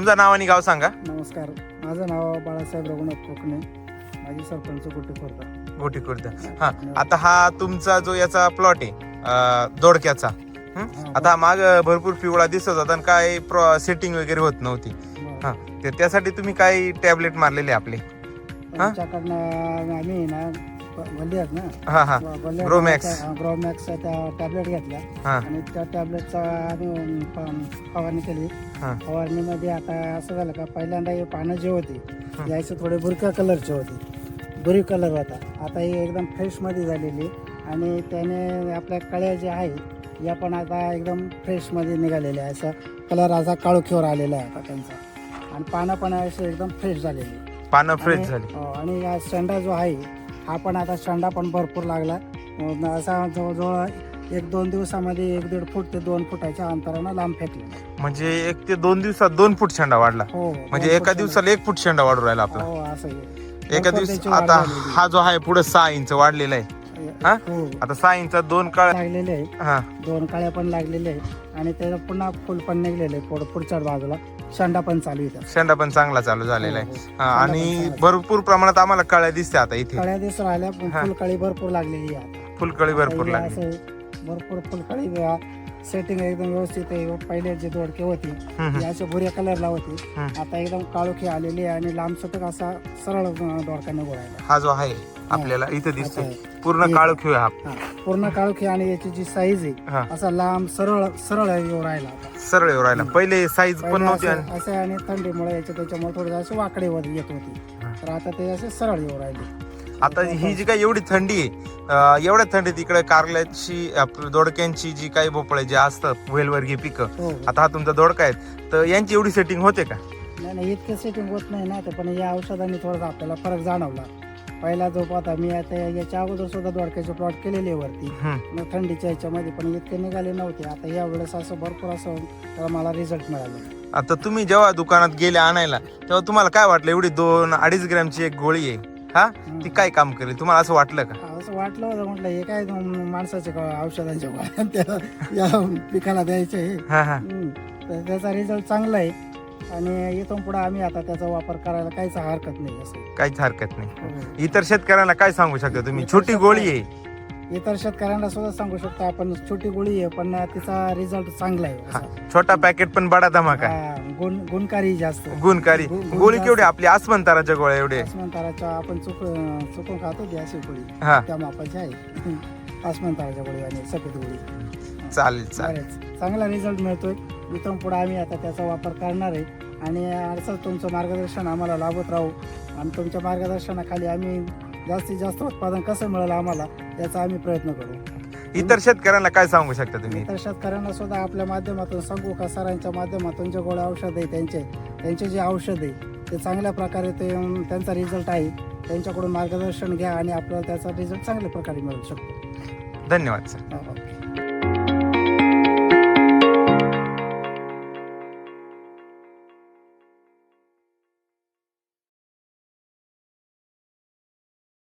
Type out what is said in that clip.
तुमचं नाव आणि गाव सांगा. नमस्कार, माझं नाव बाळासाहेब रघुनाथ कोकणे, माजी सरपंच गोटी खुर्द. हा, आता हा तुमचा जो याचा प्लॉट आहे दोडक्याचा. आता माग भरपूर पिवळा दिसत होता आणि काय सेटिंग वगैरे होत नव्हती. हा, त्यासाठी तुम्ही काय टॅबलेट मारलेले आपले? त्यांच्याकडनं आम्ही ना वल्ली आहेत ना, हा हा, ग्रोमॅक्स त्या टॅबलेट घेतल्या आणि त्या टॅबलेटचा आम्ही फवारणी केली. फवारणीमध्ये आता असं झालं का, पहिल्यांदा हे पानं जे होते याचे थोडे बुरका कलरचे होते, बुरी कलर होता. आता ही एकदम फ्रेशमध्ये झालेली आणि त्याने आपल्या कळ्या ज्या आहे या पण आता एकदम फ्रेशमध्ये निघालेल्या आहे. असं कलर असा काळोखीवर आलेला आहे आता त्यांचा, आणि पानं पण असे एकदम फ्रेश झालेली, पानं फ्रेश झाली. आणि हा शेंडा जो आहे हा पण आता शेंडा पण भरपूर लागला. असा जवळजवळ 1-2 दिवसामध्ये 1-1.5 फूट ते 2 फुटाच्या अंतरानं लांब फेकले. म्हणजे 1 ते 2 दिवसात 2 फूट शेंडा वाढला. हो, म्हणजे एका दिवसाला 1 फूट शेंडा वाढू राहिला आपला. हो, असं आहे. एका दिवस आता हा जो आहे पुढे 6 इंच वाढलेला आहे. हा, आता 6 इंचात 2 काळ लागलेले आहे. 2 काळ्या पण लागलेले आहे आणि त्याला पुन्हा फुल पण निघलेले आहे. पुढच्या बाजूला शेंडा पण चालू आहे. शेंडा पण चांगला चालू झालेला आहे. आणि भरपूर प्रमाणात आम्हाला काळ्या दिसते आता इथे. काळ्या दिसू राहिल्या, पण फुलकळी भरपूर लागलेली आहे. फुलकळी भरपूर लागली, भरपूर फुलकळी. सेटिंग एकदम व्यवस्थित आहे. पहिले जे दोडके होती अशा भुऱ्या कलरला होती, आता एकदम काळोखी आलेली आहे आणि लांब सटक असा सरळ दोडका निघू राहिला. हा जो आहे आपल्याला इथे दिसतोय पूर्ण काळोखी आहे. पूर्ण काळोखी आणि याची जी साईज आहे असा लांब सरळ सरळ येऊ राहिला. सरळ येऊ राहिला, पहिले साईज पण नव्हती असे, आणि थंडीमुळे त्याच्यामुळे थोडे असे वाकडे वर येत होती, तर आता ते असे सरळ येऊ राहिले. आता ही जी काही एवढी थंडी आहे, एवढ्या थंडीत इकडे कारल्याची दोडक्यांची जी काही भोपळे जे असतात वेलवर्गीय पिकं, आता हा तुमचा दोडका आहे तर यांची एवढी सेटिंग होते का? नाही, इतकं सेटिंग होत नाही ना. पण या औषधांनी थोडासा आपल्याला फरक जाणवला. पहिला जो पाहता मी आता याच्या अगोदर सुद्धा दोडक्याचे प्लॉट केलेले वरती थंडीच्या याच्यामध्ये, पण इतके निघाले नव्हते. आता या वेळेस असं भरपूर असं मला रिझल्ट मिळाला. आता तुम्ही जेव्हा दुकानात गेले आणायला तेव्हा तुम्हाला काय वाटलं, एवढी 2-2.5 ग्रॅमची एक गोळी आहे ती काय काम करेल, तुम्हाला असं वाटलं का? असं वाटलं होतं, म्हटलं हे काय माणसाचे औषधांच्या गोळ्या या पिकाला द्यायचे. त्याचा रिझल्ट चांगला आहे आणि इथून पुढे आम्ही आता त्याचा वापर करायला काहीच हरकत नाही. असं काहीच हरकत नाही. इतर शेतकऱ्यांना काय सांगू शकता तुम्ही? छोटी गोळी आहे, इतर शेतकऱ्यांना सुद्धा सांगू शकतो आपण, छोटी गोळी आहे पण तिचा रिझल्ट चांगला आहे. छोटा पॅकेट पण बडा धमाका, गुणकारी जास्त. गुणकारी गोळी केवढी आपली आसमंताराच्या गोळ्या एवढे आसमंताराच्या आपण चुकून खातो ती अशी गोळी, त्या मापाची आहे आसमंताराच्या गोळी आणि सफेद गोळी. चालेल, चांगला रिझल्ट मिळतोय. इथून पुढे आम्ही आता त्याचा वापर करणार आहे आणि असंच तुमचं मार्गदर्शन आम्हाला लाभत राहू आणि तुमच्या मार्गदर्शनाखाली आम्ही जास्तीत जास्त उत्पादन कसं मिळेल आम्हाला याचा आम्ही प्रयत्न करू. इतर शेतकऱ्यांना काय सांगू शकता तुम्ही? इतर शेतकऱ्यांना सुद्धा आपल्या माध्यमातून सांगू का, सरांच्या माध्यमातून जे गोळ्या औषध आहे त्यांचे जे औषध आहे ते चांगल्या प्रकारे त्यांचा रिझल्ट आहे, त्यांच्याकडून मार्गदर्शन घ्या आणि आपल्याला त्याचा रिझल्ट चांगल्या प्रकारे मिळू शकतो. धन्यवाद सर.